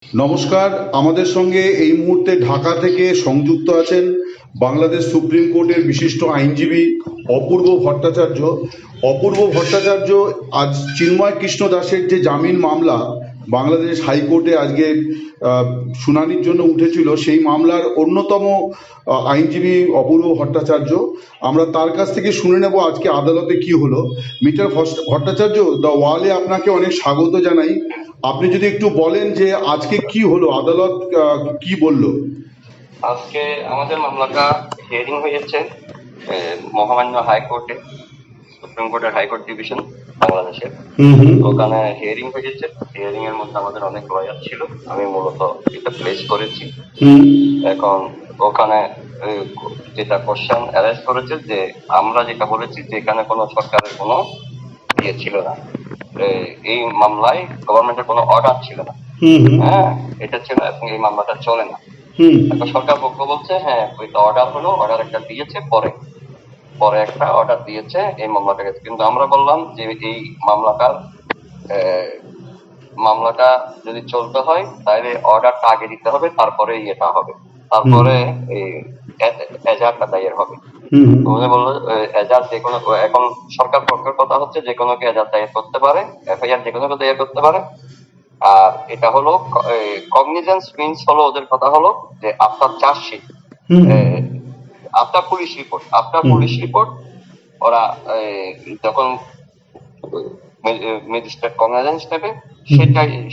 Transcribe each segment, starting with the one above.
নমস্কার। আমাদের সঙ্গে এই মুহূর্তে ঢাকা থেকে সংযুক্ত আছেন বাংলাদেশ সুপ্রিম কোর্টের বিশিষ্ট আইনজীবী অপূর্ব ভট্টাচার্য। অপূর্ব ভট্টাচার্য আজ চিন্ময় কৃষ্ণ দাসের যে জামিন মামলা বাংলাদেশ হাইকোর্টে আজকে শুনানির জন্য উঠেছিল, সেই মামলার অন্যতম আইনজীবী অপূর্ব ভট্টাচার্য। আমরা তার কাছ থেকে শুনে নেব আজকে আদালতে কি হলো। মিস্টার ভট্টাচার্য, দ্য ওয়ালে আপনাকে অনেক স্বাগত জানাই। আপনি যদি একটু বলেন যে আজকে কি হলো, আদালত কি বলল। আজকে আমাদের মামলাটা হিয়ারিং হয়েছে মহামান্য হাইকোর্টে, সুপ্রিম কোর্টের হাইকোর্ট ডিভিশন বাংলাদেশের। ওখানে হিয়ারিং হয়েছে। হিয়ারিং এর মধ্যে আমাদের অনেক লয়ার ছিল, আমি মূলত এটা প্লেস করেছি। এখন ওখানে যেটা কোশ্চেন অ্যারেজ করেছে যে আমরা যেটা বলেছি যে এখানে কোনো সরকারের কোনো ইয়ে ছিল না, এই মামলায় গভর্নমেন্টের কোনো অর্ডার ছিল না। হ্যাঁ, এটা ছিল এবং এই মামলাটা চলে না। এখন সরকার পক্ষ বলছে হ্যাঁ ওইটা অর্ডার হলো, অর্ডার একটা দিয়েছে, পরে একটা অর্ডার দিয়েছে এই মামলাটাকে। কিন্তু আমরা বললাম যে এই মামলাটা যদি চলতে হয় তাহলে অর্ডারটা আগে দিতে হবে, তারপরে ইয়েটা হবে, তারপরে এই এজাহারটা দায়ের হবে। বললো এজাহার যে কোনো, এখন সরকার পক্ষের কথা হচ্ছে যে কোনো এজাহার দায়ের করতে পারে, এফআইআর যে কোনো দায়ের করতে পারে। আর এটা হলো কগনিজেন্স মিন্স হলো ওদের কথা হলো যে after chargesheet, after police report ওরা যখন ম্যাজিস্ট্রেট কগনিজেন্স নেবে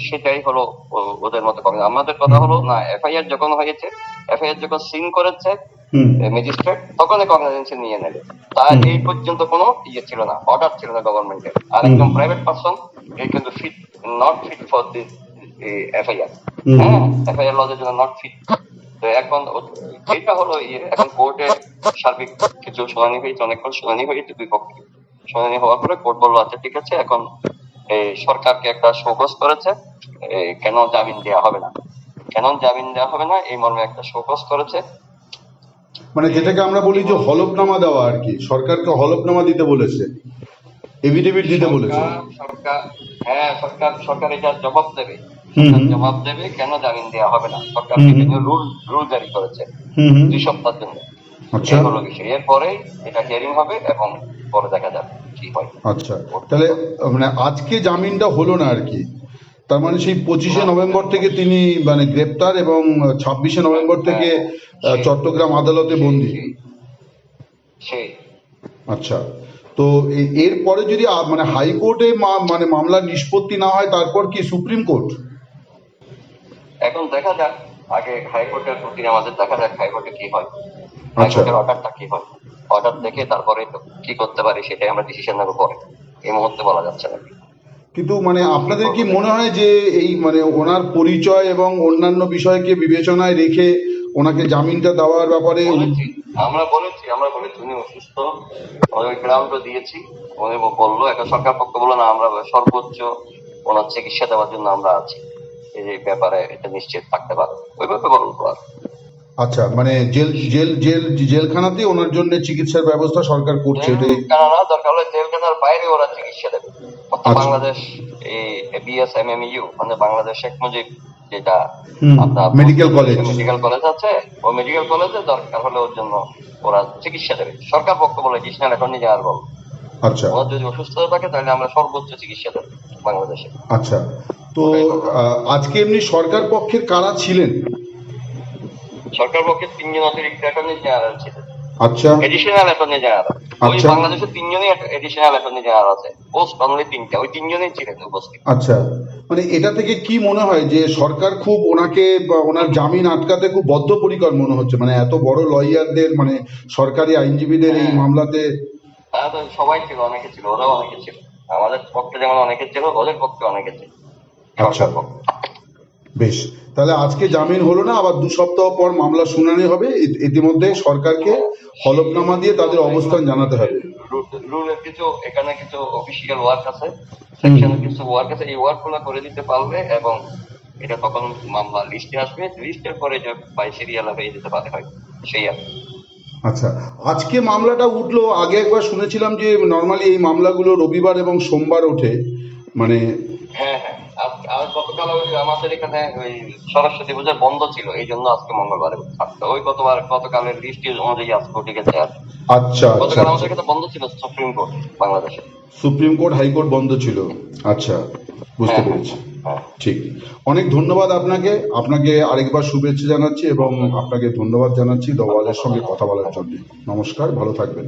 সেটাই হলো ওদের মতো কগনিজেন্স। আমাদের কথা হলো না, এফআইআর যখন হয়েছে, এফআইআর যখন সিন করেছে ম্যাজিস্ট্রেট, তখন কগনিজেন্স নিয়ে নেবে। তার এই পর্যন্ত কোনো ইয়ে ছিল না, অর্ডার ছিল না গভর্নমেন্টের। আর একদম প্রাইভেট পারসন কিন্তু not fit for this FIR. হ্যাঁ, এফআইআর লজের জন্য নট ফিট। তো এখন এটা হলো ইয়ে। এখন কোর্টে সার্বিক কিছু শুনানি হয়েছে, অনেকক্ষণ শুনানি হয়েছে, দুই পক্ষে শুনানি হওয়ার পরে কোর্ট বললো আচ্ছা ঠিক আছে, এখন সরকারকে একটা শোকজ করেছে, কেন জামিন দেওয়া হবে না এই মর্মে একটা শোকজ করেছে। মানে যেটাকে আমরা বলি যে হলফনামা দেওয়া আর কি, সরকারকে হলফনামা দিতে বলেছে, এফিডেভিট দিতে বলেছে। সরকার এটা জবাব দেবে কেন জামিন দেওয়া হবে না। সরকার বিভিন্ন রুল জারি করেছে 2 সপ্তাহের জন্য। আচ্ছা, এগুলো বিষয় এরপরে এটা হিয়ারিং হবে এবং পরে দেখা যাবে কি হয়। আচ্ছা, তাহলে মানে আজকে জামিনটা হলো না আর কি। তার মানে সেই 25শে নভেম্বর থেকে তিনি মানে গ্রেপ্তার এবং 26শে নভেম্বর থেকে চট্টগ্রাম আদালতে বন্দী। সেই আচ্ছা, তো এরপরে যদি মানে হাইকোর্টে মানে মামলার নিষ্পত্তি না হয়, তারপর কি সুপ্রিম কোর্ট? এখন দেখা যাক, আগে হাইকোর্টের প্রতি আমাদের দেখা যাক হাইকোর্টে কি হয়, হাইকোর্টের অর্ডারটা কি হয়। অর্ডার দেখে তারপরে কি করতে পারি সেটাই আমরা ডিসিশন নেবো পরে, এই মুহূর্তে বলা যাচ্ছে না। কিন্তু মানে আপনাদের কি মনে হয় যে এই মানে ওনার পরিচয় এবং অন্যান্য বিষয়কে বিবেচনায় রেখে ওনাকে জামিনটা দেওয়ার ব্যাপারে? আমরা বলেছি উনি অসুস্থ, ওই গ্রাউন্ডও দিয়েছি। উনি বললো, একটা সরকার পক্ষ বললো না আমরা সর্বোচ্চ ওনার চিকিৎসা দেওয়ার জন্য আমরা আছি, এই ব্যাপারে এটা নিশ্চিত থাকতে পারে, ওইভাবে বলবো। আর আচ্ছা, মানে জেলখানাতে ওনার জন্য চিকিৎসার ব্যবস্থা সরকার করছে? জেলখানা দরকার হলে জেলখানার বাইরে ওরা চিকিৎসা দেবে। বাংলাদেশ এই বিএসএমএমইউ মানে বাংলাদেশ শেখ মুজিব যেটা আপনার মেডিকেল কলেজ আছে, ওই মেডিকেল কলেজে দরকার হলে ওর জন্য ওরা চিকিৎসা দেবে। সরকার পক্ষ বলে এডিশনাল অ্যাটর্নি জেনারেল বল, আচ্ছা, ওর যদি অসুস্থতা থাকে তাহলে আমরা সর্বোচ্চ চিকিৎসা দেব বাংলাদেশে। আচ্ছা, তো আজকে এমনি সরকার পক্ষের কারা ছিলেন? সরকার পক্ষে 3 জন অতিরিক্ত অ্যাটর্নি জেনারেল ছিলেন। আচ্ছা, এডিশনাল অ্যাটর্নি জেনারেল, ওই বাংলাদেশে 3 জনই এডিশনাল অ্যাটর্নি জেনারেল আছে, পোস্ট অনলি 3টা, ওই 3 জনই ছিলেন উপস্থিত। আচ্ছা, মানে এটা থেকে কি মনে হয় যে সরকার খুব ওনাকে বা ওনার জামিন আটকাতে খুব বদ্ধপরিকর মনে হচ্ছে, মানে এত বড় লয়ারদের মানে সরকারি আইনজীবীদের এই মামলাতে? হ্যাঁ, তো সবাই ছিল, অনেকে ছিল, ওরাও অনেকে ছিল, আমাদের পক্ষে যেমন অনেকে ছিল, ওদের পক্ষে অনেকে ছিল। আচ্ছা, বেশ, তাহলে আজকে জামিন হলো না, আবার 2 সপ্তাহ পর মামলা শুনানি হবে। ইতিমধ্যে সরকারকে হলফনামা দিয়ে তাদের অবস্থান জানাতে হবে। রুলের কিছু এখানে কিছু অফিসিয়াল ওয়ার্ক আছে, সেকশনের কিছু ওয়ার্ক আছে, এই ওয়ার্ক গুলো করে দিতে পারলে এবং এটা তখন মামলা লিস্টে আসবে, লিস্টের পরে যে বাই সিরিয়াল হয়ে যেতে পারে হয় সেই আর। আচ্ছা, আজকে মামলাটা উঠলো, আগে একবার শুনেছিলাম যে নর্মালি এই মামলাগুলো রবিবার এবং সোমবার ওঠে, মানে হ্যাঁ, আর গতকাল ওই আমাদের এখানে ওই সরস্বতী পূজা বন্ধ ছিল, এই জন্য আজকে মঙ্গলবারে থাকতো। ওই গতকালের লিস্ট অনুযায়ী আজকে উঠে গেছে। আর আচ্ছা আচ্ছা গতকাল আমাদের আচ্ছা। এখানে বন্ধ ছিল সুপ্রিম কোর্ট বাংলাদেশে। সুপ্রিম কোর্ট হাইকোর্ট বন্ধ ছিল, আচ্ছা বুঝতে হ্যাঁ পেরেছি। হ্যাঁ। ঠিক, অনেক ধন্যবাদ আপনাকে। আপনাকে আরেকবার শুভেচ্ছা জানাচ্ছি এবং আপনাকে ধন্যবাদ জানাচ্ছি ডবলের সঙ্গে কথা বলার জন্য। নমস্কার, ভালো থাকবেন।